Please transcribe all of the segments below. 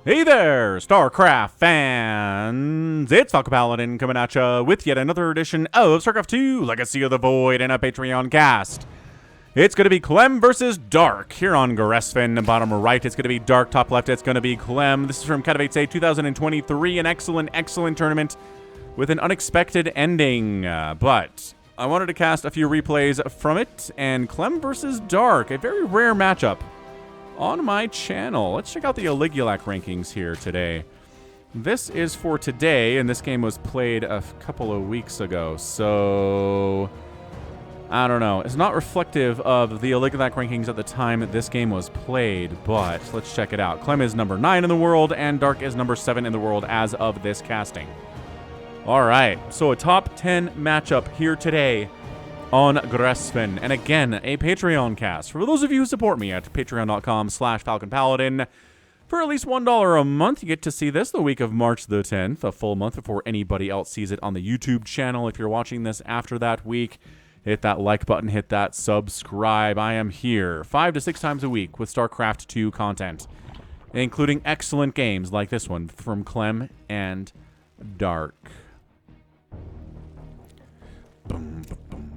Hey there, StarCraft fans! It's Falcon Paladin coming at you with yet another edition of StarCraft 2 Legacy of the Void and a Patreon cast. It's going to be Clem versus Dark here on Gresvan. Bottom right, it's going to be Dark. Top left, it's going to be Clem. This is from Kato 2023, an excellent tournament with an unexpected ending. But I wanted to cast a few replays from it, and Clem versus Dark, a very rare matchup on my channel. Let's check out the Oligulac rankings here today. This is for today, and this game was played a couple of weeks ago, so I don't know. It's not reflective of the Oligulac rankings at the time that this game was played, but let's check it out. Clem is number 9 in the world, and Dark is number 7 in the world as of this casting. All right, so a top 10 matchup here today on Gresvan, and again, a Patreon cast. For those of you who support me at patreon.com/FalconPaladin, for at least $1 a month, you get to see this the week of March the 10th, a full month before anybody else sees it on the YouTube channel. If you're watching this after that week, hit that like button, hit that subscribe. I am here 5 to 6 times a week with StarCraft 2 content, including excellent games like this one from Clem and Dark. Boom, boom, boom.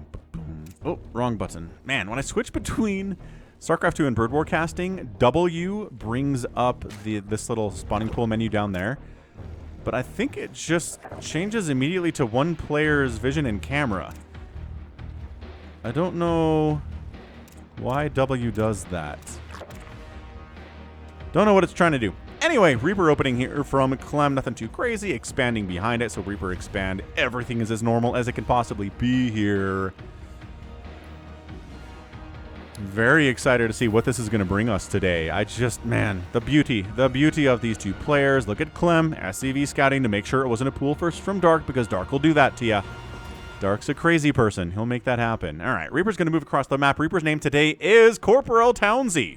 Oh, wrong button. Man, when I switch between StarCraft 2 and Bird War casting, W brings up this little spawning pool menu down there. But I think it just changes immediately to one player's vision and camera. I don't know why W does that. Don't know what it's trying to do. Anyway, Reaper opening here from Clem. Nothing too crazy. Expanding behind it, so Reaper expand. Everything is as normal as it can possibly be here. Very excited to see what this is going to bring us today. Man, the beauty of these two players. Look at Clem, SCV scouting to make sure it wasn't a pool first from Dark, because Dark will do that to you. Dark's a crazy person. He'll make that happen. All right, Reaper's going to move across the map. Reaper's name today is Corporal Townsy.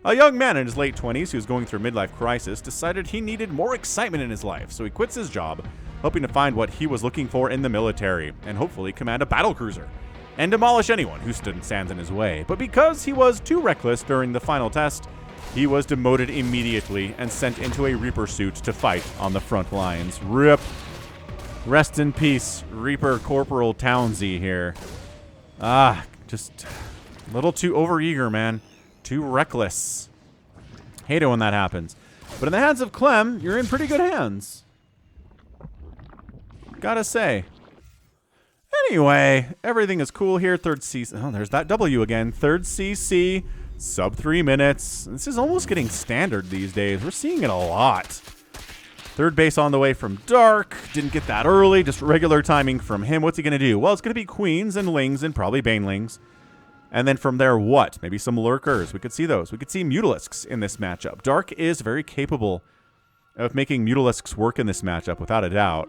A young man in his late 20s who's going through a midlife crisis decided he needed more excitement in his life, so he quits his job, hoping to find what he was looking for in the military, and hopefully command a battlecruiser and demolish anyone who stands in his way. But because he was too reckless during the final test, he was demoted immediately and sent into a Reaper suit to fight on the front lines. RIP. Rest in peace, Reaper Corporal Townsy here. Just a little too overeager, man. Too reckless. Hate it when that happens. But in the hands of Clem, you're in pretty good hands. Gotta say. Anyway, everything is cool here. Third CC. Oh, there's that W again. Third CC, sub 3 minutes. This is almost getting standard these days. We're seeing it a lot. Third base on the way from Dark. Didn't get that early. Just regular timing from him. What's he going to do? Well, it's going to be Queens and Lings and probably Banelings. And then from there, what? Maybe some Lurkers. We could see those. We could see Mutalisks in this matchup. Dark is very capable of making Mutalisks work in this matchup, without a doubt.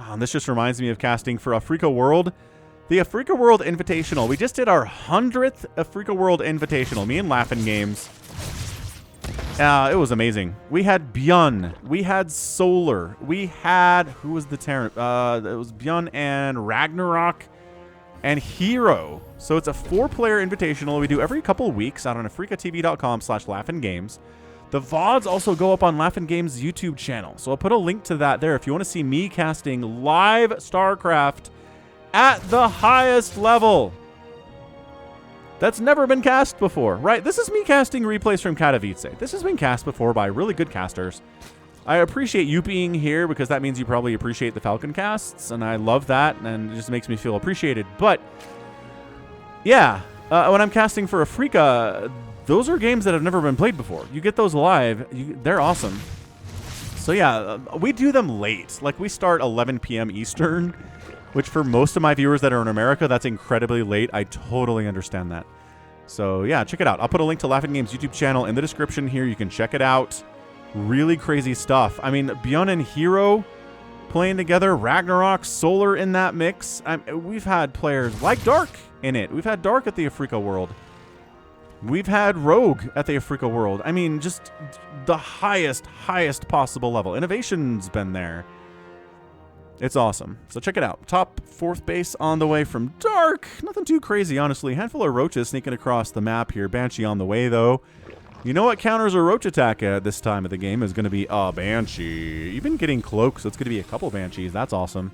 And this just reminds me of casting for Africa World. The Africa World Invitational. We just did our 100th Africa World Invitational. Me and Laughing Games. It was amazing. We had Bjorn. We had Solar. We had... Who was the Terran? It was Bjorn and Ragnarok and Hero. So it's a 4-player invitational we do every couple of weeks out on africatv.com/laughingames. The VODs also go up on Laughin' Games' YouTube channel, so I'll put a link to that there if you want to see me casting live StarCraft at the highest level. That's never been cast before, right? This is me casting replays from Katowice. This has been cast before by really good casters. I appreciate you being here because that means you probably appreciate the Falcon casts, and I love that, and it just makes me feel appreciated. But, yeah, when I'm casting for Africa, those are games that have never been played before. You get those live. They're awesome. So, yeah, we do them late. Like, we start 11 p.m. Eastern, which for most of my viewers that are in America, that's incredibly late. I totally understand that. So, yeah, check it out. I'll put a link to Laughin' Games' YouTube channel in the description here. You can check it out. Really crazy stuff. I mean, Bjorn and Hero playing together. Ragnarok, Solar in that mix. We've had players like Dark in it. We've had Dark at the Africa World. We've had Rogue at the Africa World. I mean, just the highest possible level. Innovation's been there. It's awesome. So check it out. Top 4th base on the way from Dark. Nothing too crazy, honestly. Handful of roaches sneaking across the map here. Banshee on the way, though. You know what counters a roach attack at this time of the game is going to be a Banshee. Even getting cloaked, so it's going to be a couple Banshees. That's awesome.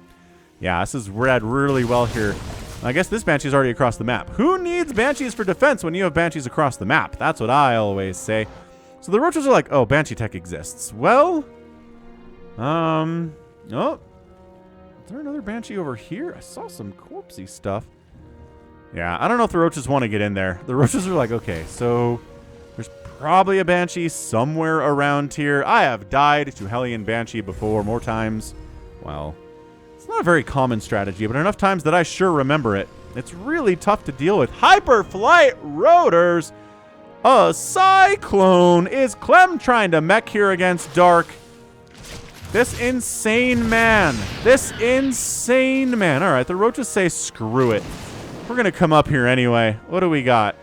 Yeah, this is read really well here. I guess this Banshee's already across the map. Who needs Banshees for defense when you have Banshees across the map? That's what I always say. So the roaches are like, oh, Banshee tech exists. Well, oh. Is there another Banshee over here? I saw some corpsey stuff. Yeah, I don't know if the roaches want to get in there. The roaches are like, okay, so there's probably a Banshee somewhere around here. I have died to Hellion Banshee before more times. Well, it's not a very common strategy, but enough times that I sure remember it. It's really tough to deal with. Hyperflight Rotors. A Cyclone. Is Clem trying to mech here against Dark? This insane man. This insane man. All right, the roaches say screw it. We're going to come up here anyway. What do we got?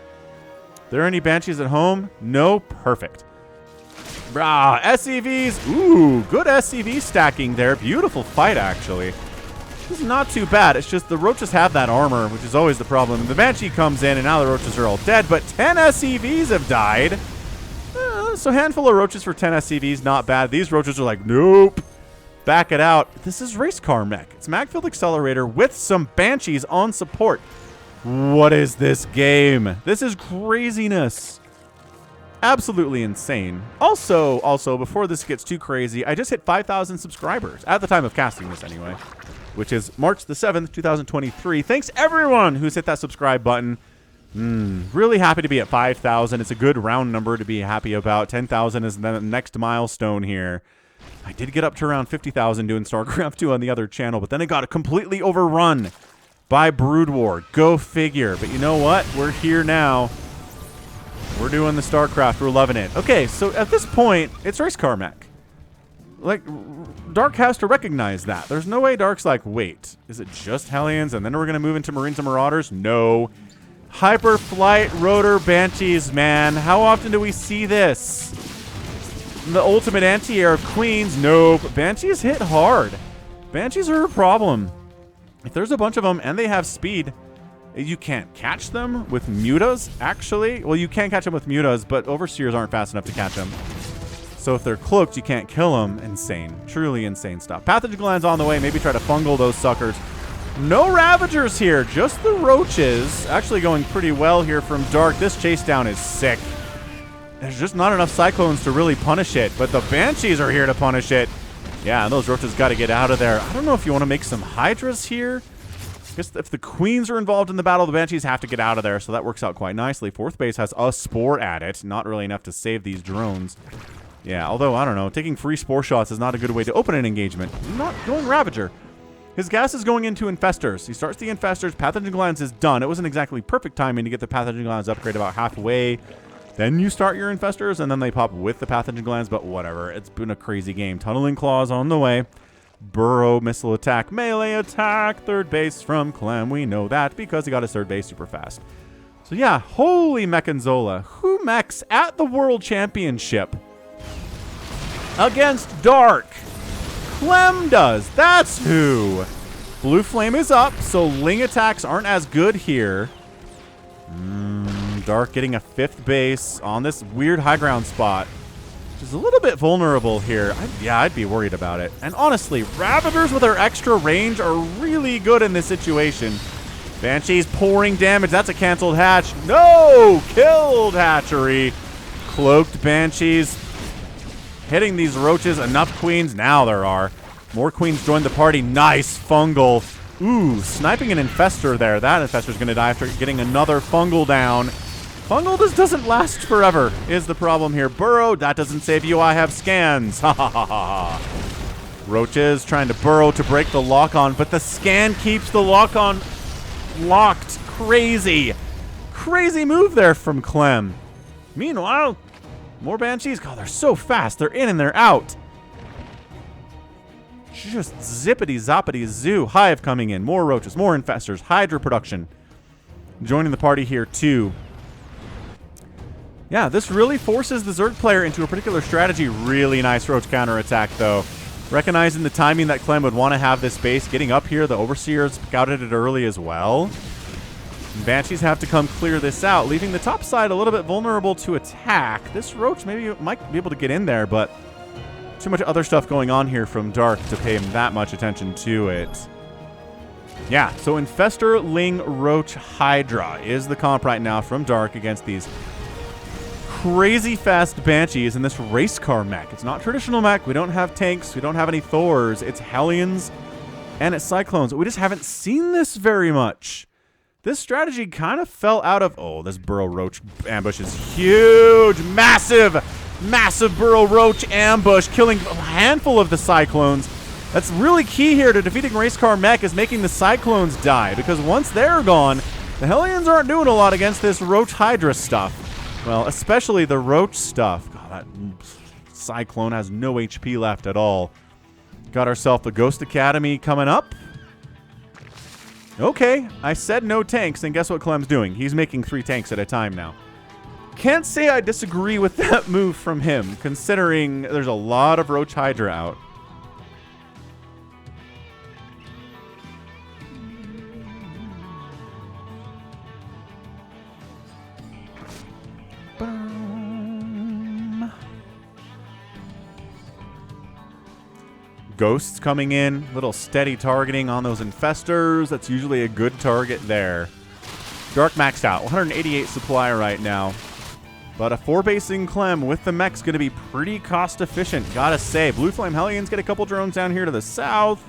There any Banshees at home? No? Perfect. Brah, SCVs. Ooh, good SCV stacking there. Beautiful fight, actually. This is not too bad. It's just the roaches have that armor, which is always the problem. The Banshee comes in, and now the roaches are all dead, but 10 SCVs have died. So handful of roaches for 10 SCVs, not bad. These roaches are like, nope. Back it out. This is Race Car Mech. It's Magfield Accelerator with some Banshees on support. What is this game? This is craziness. Absolutely insane. Also, before this gets too crazy, I just hit 5,000 subscribers. At the time of casting this anyway. Which is March the 7th, 2023. Thanks everyone who's hit that subscribe button. Really happy to be at 5,000. It's a good round number to be happy about. 10,000 is the next milestone here. I did get up to around 50,000 doing StarCraft 2 on the other channel, but then it got completely overrun by Brood War. Go figure. But you know what? We're here now. We're doing the StarCraft. We're loving it. Okay, so at this point, it's Race Car Mech. Like, Dark has to recognize that. There's no way Dark's like, wait, is it just Hellions and then we're going to move into Marines and Marauders? No. Hyperflight Rotor Banshees, man. How often do we see this? The ultimate anti-air of Queens? Nope. Banshees hit hard. Banshees are a problem. If there's a bunch of them and they have speed, you can't catch them with mutas, actually. Well, you can catch them with mutas, but Overseers aren't fast enough to catch them. So if they're cloaked, you can't kill them. Insane. Truly insane stuff. Pathogen glands on the way. Maybe try to fungal those suckers. No Ravagers here. Just the roaches. Actually going pretty well here from Dark. This chase down is sick. There's just not enough Cyclones to really punish it, but the Banshees are here to punish it. Yeah, and those roaches got to get out of there. I don't know if you want to make some Hydras here. I guess if the Queens are involved in the battle, the Banshees have to get out of there, so that works out quite nicely. 4th base has a Spore at it. Not really enough to save these drones. Yeah, although, I don't know, taking free Spore shots is not a good way to open an engagement. Not going Ravager. His gas is going into Infestors. He starts the Infestors. Pathogen Glands is done. It wasn't exactly perfect timing to get the Pathogen Glands upgrade about halfway. Then you start your Infestors, and then they pop with the Pathogen Glands, but whatever. It's been a crazy game. Tunneling Claws on the way. Burrow, missile attack, melee attack, 3rd base from Clem. We know that because he got his 3rd base super fast. So yeah, holy Mechanzola. Who mechs at the World Championship against Dark? Clem does. That's who. Blue Flame is up, so Ling attacks aren't as good here. Dark getting a 5th base on this weird high ground spot, which is a little bit vulnerable here. I'd be worried about it. And honestly, Ravagers with their extra range are really good in this situation. Banshees pouring damage. That's a canceled hatch. No! Killed hatchery. Cloaked Banshees hitting these roaches. Enough Queens. Now there are. More Queens join the party. Nice fungal. Ooh, sniping an Infestor there. That Infestor's going to die after getting another fungal down. Fungal just doesn't last forever, is the problem here. Burrow, that doesn't save you. I have scans. Ha ha ha ha. Roaches trying to burrow to break the lock-on, but the scan keeps the lock-on locked. Crazy. Crazy move there from Clem. Meanwhile, more Banshees. God, they're so fast. They're in and they're out. Just zippity-zoppity zoo. Hive coming in. More roaches, more Infestors. Hydra production joining the party here too. Yeah, this really forces the Zerg player into a particular strategy. Really nice roach counterattack, though. Recognizing the timing that Clem would want to have this base. Getting up here, the Overseers scouted it early as well. And Banshees have to come clear this out, leaving the top side a little bit vulnerable to attack. This Roach maybe might be able to get in there, but too much other stuff going on here from Dark to pay him that much attention to it. Yeah, so Infestor, Ling, Roach, Hydra is the comp right now from Dark against these crazy fast Banshees in this race car mech. It's not traditional mech. We don't have tanks. We don't have any Thors. It's Hellions and it's Cyclones. We just haven't seen this very much. This strategy kind of fell out of... Oh, this Burrow Roach ambush is huge. Massive, massive Burrow Roach ambush, killing a handful of the Cyclones. That's really key here to defeating race car mech, is making the Cyclones die, because once they're gone, the Hellions aren't doing a lot against this Roach Hydra stuff. Well, especially the Roach stuff. God, that Cyclone has no HP left at all. Got ourselves the Ghost Academy coming up. Okay, I said no tanks, and guess what Clem's doing? He's making 3 tanks at a time now. Can't say I disagree with that move from him, considering there's a lot of Roach Hydra out. Ghosts coming in, little steady targeting on those Infestors. That's usually a good target there. Dark maxed out, 188 supply right now. But a 4-basing Clem with the mech's going to be pretty cost efficient, gotta say. Blue Flame Hellions get a couple drones down here to the south.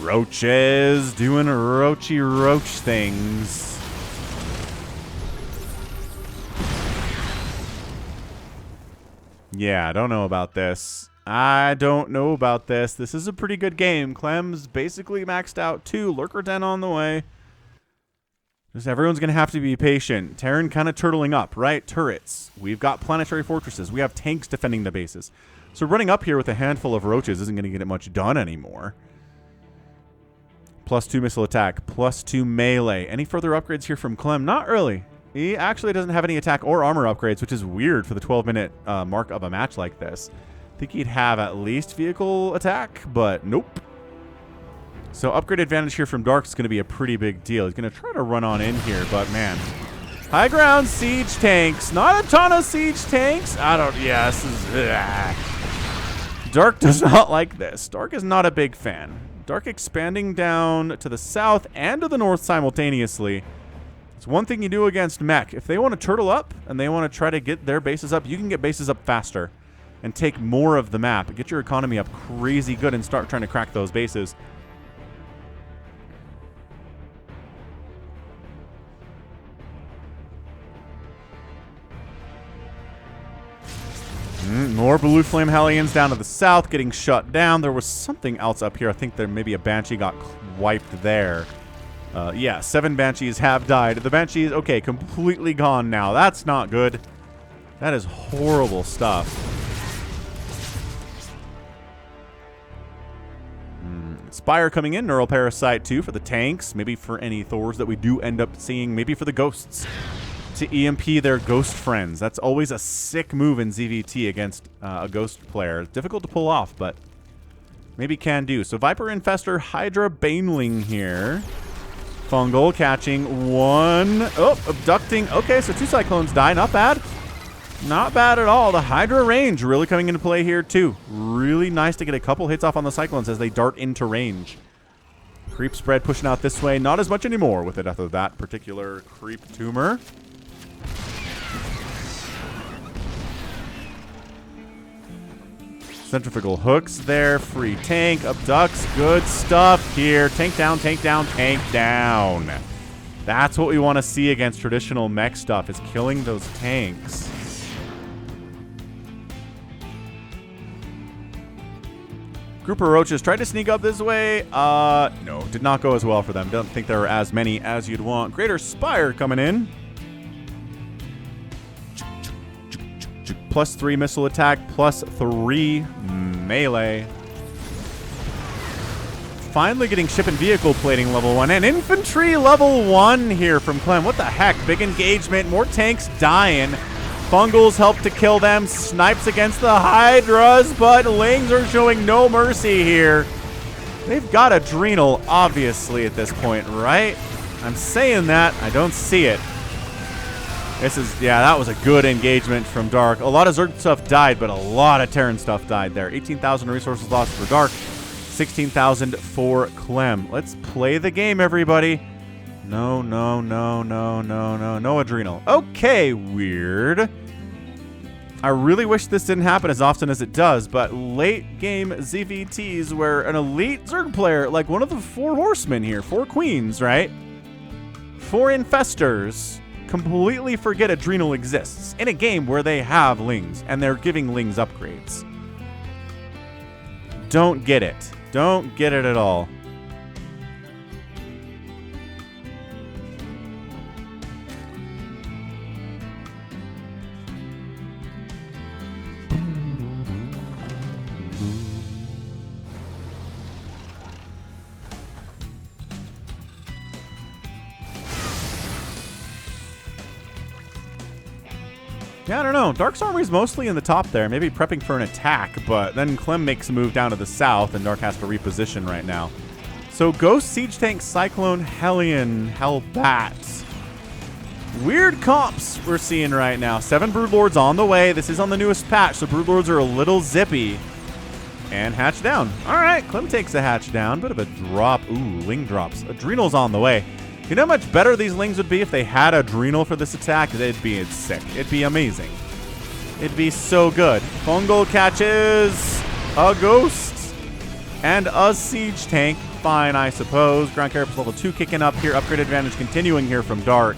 Roaches doing roachy roach things. Yeah, I don't know about this. I don't know about this. This is a pretty good game. Clem's basically maxed out too. Lurker Den on the way. Just everyone's going to have to be patient. Terran kind of turtling up, right? Turrets. We've got planetary fortresses. We have tanks defending the bases. So running up here with a handful of roaches isn't going to get it much done anymore. +2 missile attack. +2 melee. Any further upgrades here from Clem? Not really. He actually doesn't have any attack or armor upgrades, which is weird for the 12-minute mark of a match like this. I think he'd have at least vehicle attack, but nope. So upgrade advantage here from Dark is going to be a pretty big deal. He's going to try to run on in here, but man. High ground siege tanks. Not a ton of siege tanks. Yeah, this is... Dark does not like this. Dark is not a big fan. Dark expanding down to the south and to the north simultaneously. It's one thing you do against mech. If they want to turtle up and they want to try to get their bases up, you can get bases up faster and take more of the map. Get your economy up crazy good and start trying to crack those bases. More Blue Flame Hellions down to the south, getting shut down. There was something else up here. I think there maybe a Banshee got wiped there. Yeah, 7 Banshees have died. The Banshees, okay, completely gone now. That's not good. That is horrible stuff. Spire coming in, Neural Parasite too for the tanks, maybe for any Thors that we do end up seeing, maybe for the Ghosts to EMP their Ghost friends. That's always a sick move in ZVT against a Ghost player. It's difficult to pull off, but maybe can do. So Viper Infestor, Hydra Baneling here. Fungal catching 1. Oh, abducting. Okay, so 2 Cyclones die. Not bad. Not bad at all. The Hydra range really coming into play here too. Really nice to get a couple hits off on the Cyclones as they dart into range. Creep spread pushing out this way. Not as much anymore with the death of that particular creep tumor. Centrifugal hooks there. Free tank. Abducts. Good stuff here. Tank down, tank down, tank down. That's what we want to see against traditional mech stuff, is killing those tanks. Group of roaches tried to sneak up this way. No, did not go as well for them. Don't think there were as many as you'd want. Greater Spire coming in. +3 missile attack, +3 melee. Finally getting ship and vehicle plating level 1 and infantry level 1 here from Clem. What the heck? Big engagement, more tanks dying. Fungals help to kill them. Snipes against the Hydras, but Lings are showing no mercy here. They've got Adrenal, obviously, at this point, right? I'm saying that. I don't see it. This is, yeah, that was a good engagement from Dark. A lot of Zerg stuff died, but a lot of Terran stuff died there. 18,000 resources lost for Dark. 16,000 for Clem. Let's play the game, everybody. No, no, no, no, no, no. No Adrenal. Okay, weird. I really wish this didn't happen as often as it does, but late game ZVTs where an elite Zerg player, like one of the 4 horsemen here, 4 queens, right? 4 infestors, completely forget Adrenal exists in a game where they have Lings and they're giving Lings upgrades. Don't get it. Don't get it at all. Yeah, I don't know. Dark's army is mostly in the top there, maybe prepping for an attack, but then Clem makes a move down to the south, and Dark has to reposition right now. So Ghost, Siege Tank, Cyclone, Hellion, Hellbat. Weird comps we're seeing right now. 7 Broodlords on the way. This is on the newest patch, so Broodlords are a little zippy. And hatch down. All right, Clem takes a hatch down. Bit of a drop. Ooh, Ling drops. Adrenal's on the way. You know how much better these Lings would be if they had Adrenal for this attack? It'd be sick. It'd be amazing. It'd be so good. Fungal catches a Ghost and a Siege Tank. Fine, I suppose. Ground Carapace level 2 kicking up here. Upgrade advantage continuing here from Dark.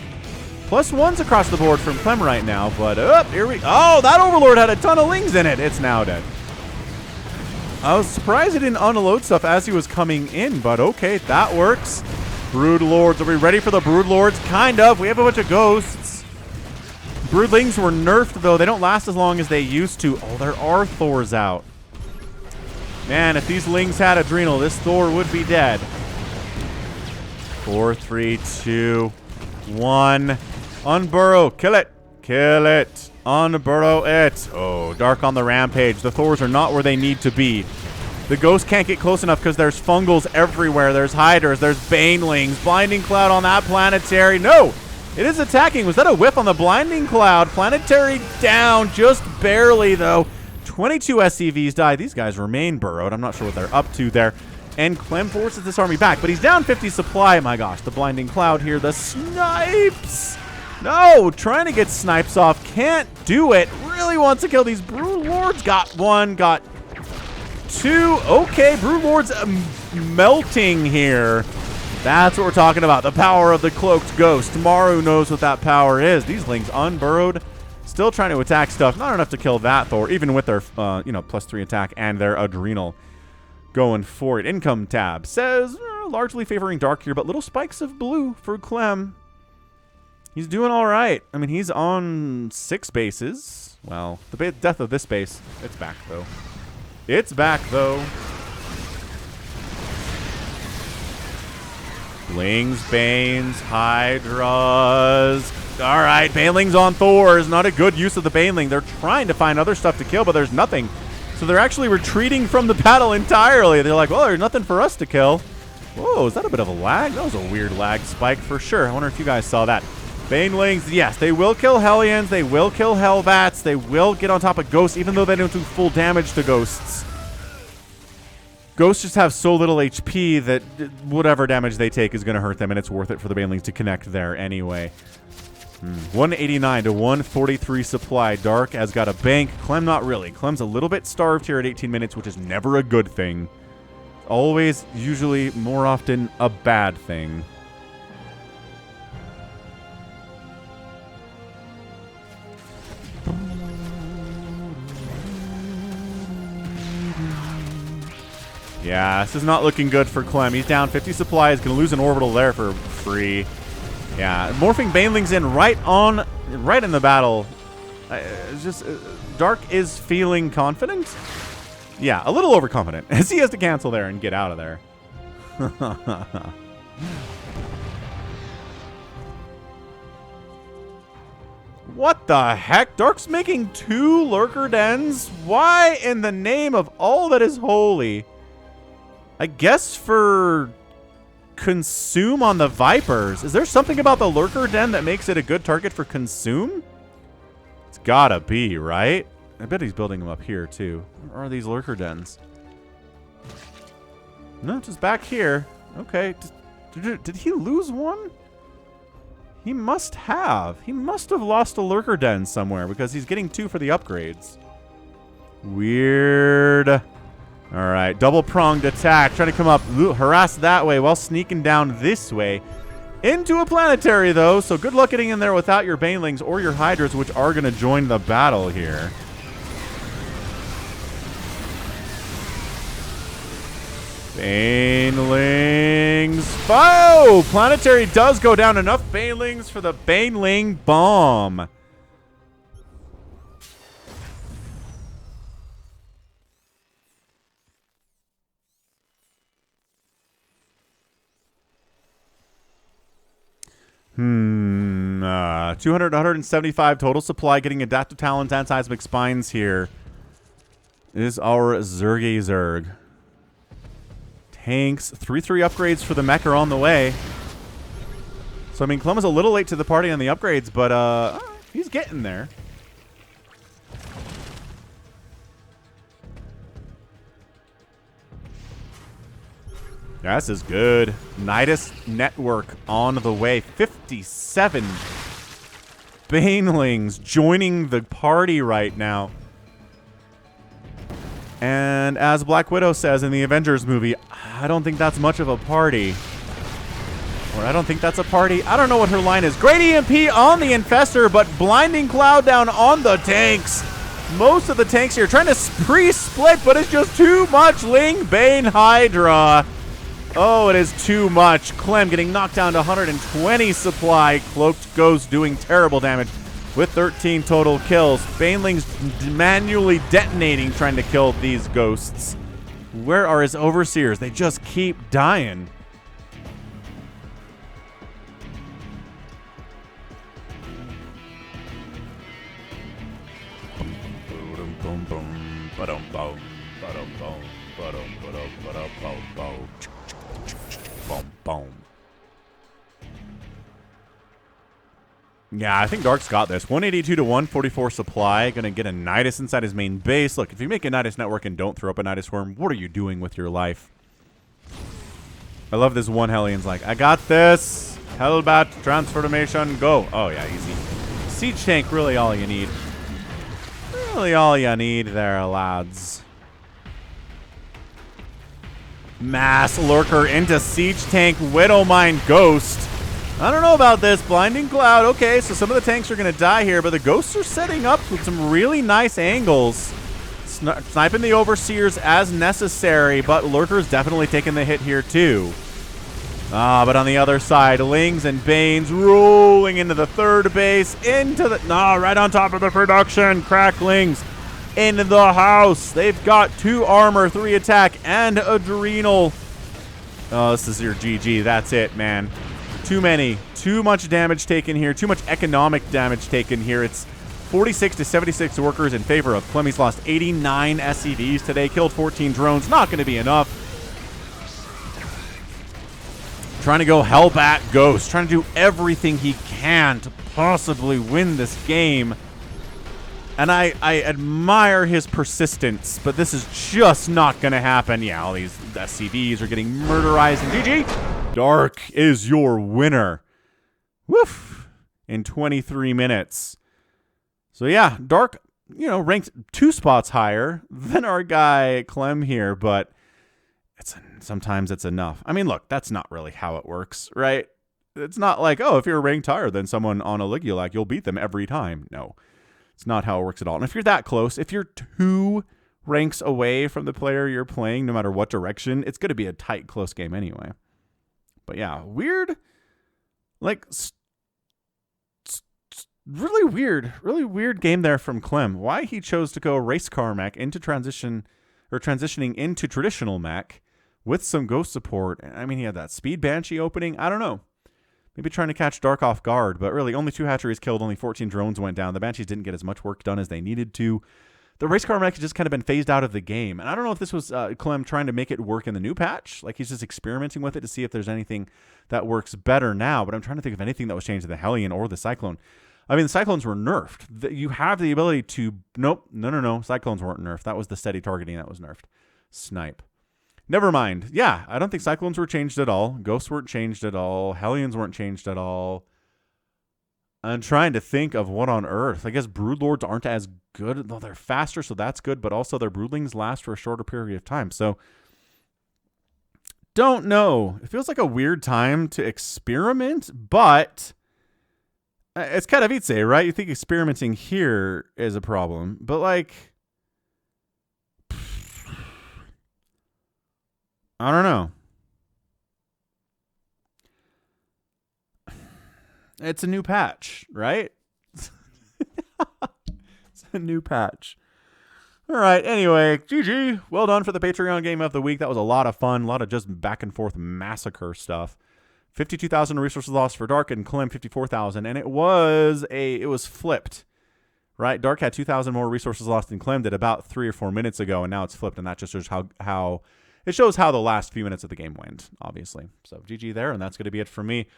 +1s across the board from Clem right now, but here we... Oh, that Overlord had a ton of Lings in it. It's now dead. I was surprised he didn't unload stuff as he was coming in, but okay, that works. Broodlords. Are we ready for the Broodlords? Kind of. We have a bunch of Ghosts. Broodlings were nerfed, though. They don't last as long as they used to. Oh, there are Thors out. Man, if these Lings had Adrenal, this Thor would be dead. 4, 3, 2, 1. Unburrow. Kill it. Kill it. Unburrow it. Oh, Dark on the rampage. The Thors are not where they need to be. The Ghost can't get close enough because there's Fungals everywhere. There's Hydras. There's Banelings. Blinding Cloud on that Planetary. No! It is attacking. Was that a whiff on the Blinding Cloud? Planetary down. Just barely, though. 22 SCVs died. These guys remain burrowed. I'm not sure what they're up to there. And Clem forces this army back. But he's down 50 supply. My gosh, the Blinding Cloud here. The Snipes! No! Trying to get Snipes off. Can't do it. Really wants to kill these Broodlords. Got 1. Got 2. Okay, Broodlord's melting here. That's what we're talking about. The power of the Cloaked Ghost. Maru knows what that power is. These Lings unburrowed. Still trying to attack stuff. Not enough to kill that Thor, even with their, +3 attack and their Adrenal going for it. Income tab says, largely favoring Dark here, but little spikes of blue for Clem. He's doing all right. I mean, he's on 6 bases. Well, the death of this base. It's back, though. It's back, though. Lings, Banes, Hydras. All right, Banelings on Thors. Not a good use of the Baneling. They're trying to find other stuff to kill, but there's nothing. So they're actually retreating from the battle entirely. They're like, well, there's nothing for us to kill. Whoa, is that a bit of a lag? That was a weird lag spike for sure. I wonder if you guys saw that. Banelings, yes, they will kill Hellions. They will kill Hellbats. They will get on top of Ghosts, even though they don't do full damage to Ghosts. Ghosts just have so little HP that whatever damage they take is going to hurt them, and it's worth it for the Banelings to connect there anyway. 189 to 143 supply. Dark has got a bank. Clem not really. Clem's a little bit starved here at 18 minutes, which is never a good thing. Always, usually, more often, a bad thing. Yeah, this is not looking good for Clem. He's down 50 supply. He's going to lose an orbital there for free. Yeah, morphing Banelings in right in the battle. It's just Dark is feeling confident. Yeah, a little overconfident as he has to cancel there and get out of there. What the heck? Dark's making 2 lurker dens? Why in the name of all that is holy? I guess for consume on the Vipers. Is there something about the lurker den that makes it a good target for consume? It's gotta be, right? I bet he's building them up here too. Where are these lurker dens? No, just back here. Okay. Did he lose one? He must have. He must have lost a lurker den somewhere because he's getting 2 for the upgrades. Weird. All right. Double-pronged attack. Trying to come up, harass that way while sneaking down this way. Into a planetary, though. So good luck getting in there without your banelings or your hydras, which are going to join the battle here. Banelings. Oh! Planetary does go down. Enough banelings for the baneling bomb. Hmm. 175 total supply. Getting adaptive talons and seismic spines here. Is our Zergy Zerg. Tanks. 3-3 upgrades for the mech are on the way. So, I mean, Clem is a little late to the party on the upgrades, but he's getting there. This is good. Nidus Network on the way. 57 Banelings joining the party right now. And as Black Widow says in the Avengers movie, I don't think that's much of a party. Or I don't think that's a party. I don't know what her line is. Great EMP on the Infestor, but Blinding Cloud down on the tanks. Most of the tanks here trying to pre-split, but it's just too much. Ling Bane Hydra. Oh, it is too much. Clem getting knocked down to 120 supply. Cloaked Ghost doing terrible damage with 13 total kills. Banelings manually detonating, trying to kill these ghosts. Where are his overseers? They just keep dying. Yeah, I think Dark's got this. 182 to 144 supply. Gonna get a Nidus inside his main base. Look, if you make a Nidus network and don't throw up a Nidus worm, what are you doing with your life? I love this one Hellions like, I got this. Hellbat transformation, go. Oh, yeah, easy. Siege tank, really all you need. Really all you need there, lads. Mass Lurker into Siege tank, Widowmine Ghost. I don't know about this. Blinding Cloud. Okay, so some of the tanks are going to die here, but the ghosts are setting up with some really nice angles. Sniping the overseers as necessary, but Lurker's definitely taking the hit here too. But on the other side, Lings and Banes rolling into the third base, into the... right on top of the production. Cracklings in the house. They've got 2 armor, 3 attack, and adrenal. Oh, this is your GG. That's it, man. Too many. Too much damage taken here. Too much economic damage taken here. It's 46 to 76 workers in favor of Clem. He's lost 89 SCVs today. Killed 14 drones. Not going to be enough. Trying to go Hellbat Ghost. Trying to do everything he can to possibly win this game. And I admire his persistence, but this is just not going to happen. Yeah, all these SCVs are getting murderized. And GG. Dark is your winner. Woof. In 23 minutes. So yeah, Dark, ranked 2 spots higher than our guy Clem here, but sometimes it's enough. I mean, look, that's not really how it works, right? It's not like, oh, if you're ranked higher than someone on a Ligulac, you'll beat them every time. No. It's not how it works at all. And if you're that close, if you're 2 ranks away from the player you're playing, no matter what direction, it's going to be a tight, close game anyway. But yeah, weird. Like, really weird game there from Clem. Why he chose to go race car mech into transitioning into traditional mech with some ghost support. I mean, he had that speed banshee opening. I don't know. maybe trying to catch Dark off guard, but really only 2 hatcheries killed, only 14 drones went down. The Banshees didn't get as much work done as they needed to. The race car mech has just kind of been phased out of the game. And I don't know if this was Clem trying to make it work in the new patch. Like he's just experimenting with it to see if there's anything that works better now. But I'm trying to think of anything that was changed to the Hellion or the Cyclone. I mean, the Cyclones were nerfed. You have the ability to... Nope. No. Cyclones weren't nerfed. That was the steady targeting that was nerfed. Snipe. Never mind. Yeah, I don't think Cyclones were changed at all. Ghosts weren't changed at all. Hellions weren't changed at all. I'm trying to think of what on earth. I guess Broodlords aren't as good. Though they're faster, so that's good. But also their Broodlings last for a shorter period of time. So, don't know. It feels like a weird time to experiment. But, it's Katowice, right? You think experimenting here is a problem. But, like, I don't know. It's a new patch, right? It's a new patch. All right. Anyway, GG. Well done for the Patreon game of the week. That was a lot of fun. A lot of just back and forth massacre stuff. 52,000 resources lost for Dark and Clem 54,000. And it was flipped, right? Dark had 2,000 more resources lost than Clem did about 3 or 4 minutes ago. And now it's flipped. And that just shows how it shows how the last few minutes of the game went, obviously. So GG there. And that's going to be it for me.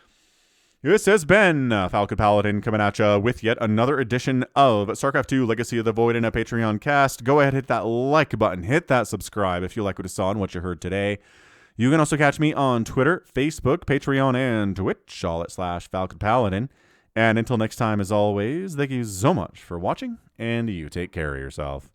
This has been Falcon Paladin coming at you with yet another edition of StarCraft 2 Legacy of the Void in a Patreon cast. Go ahead, hit that like button, hit that subscribe if you like what you saw and what you heard today. You can also catch me on Twitter, Facebook, Patreon, and Twitch, all at /Falcon Paladin. And until next time, as always, thank you so much for watching, and you take care of yourself.